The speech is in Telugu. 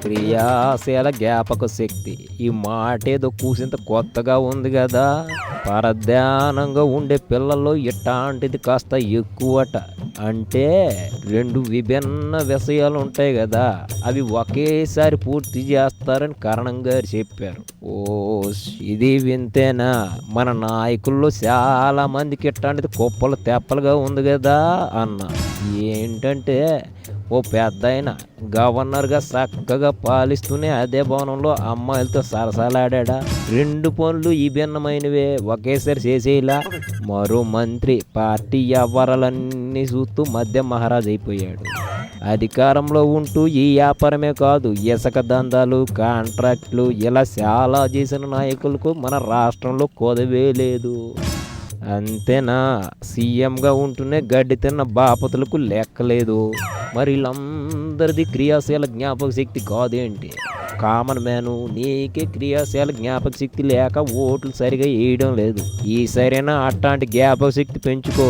క్రియాశీల జ్ఞాపక శక్తి ఈ మాట ఏదో కూసింత కొత్తగా ఉంది కదా. పరధ్యానంగా ఉండే పిల్లల్లో ఇట్లాంటిది కాస్త ఎక్కువట. అంటే రెండు విభిన్న విషయాలు ఉంటాయి కదా, అవి ఒకేసారి పూర్తి చేస్తారని కరణం గారు చెప్పారు. ఓ, ఇది వింతేనా? మన నాయకుల్లో చాలా మందికి ఇట్లాంటిది కుప్పలు తెప్పలుగా ఉంది కదా అన్న. ఏంటంటే ఓ పెద్ద ఆయన గవర్నర్గా చక్కగా పాలిస్తూనే అదే భవనంలో అమ్మాయిలతో సరసాలాడా. రెండు పనులు విభిన్నమైనవే ఒకేసారి చేసేలా. మరో మంత్రి పార్టీ వ్యవహారాలన్నీ చూస్తూ మధ్య మహారాజు అయిపోయాడు. అధికారంలో ఉంటూ ఈ వ్యాపారమే కాదు, ఇసుక దందాలు, కాంట్రాక్ట్లు ఇలా చాలా చేసిన నాయకులకు మన రాష్ట్రంలో కొదవే లేదు. అంతేనా? సీఎంగా ఉంటూనే గడ్డి తిన్న బాపతులకు లెక్కలేదు. మరి వీళ్ళందరిది క్రియాశీల జ్ఞాపక శక్తి కాదేంటి? కామన్ మ్యాను నీకే క్రియాశీల జ్ఞాపక శక్తి లేక ఓట్లు సరిగా వేయడం లేదు. ఈ సరైన అట్లాంటి జ్ఞాపక శక్తి పెంచుకో.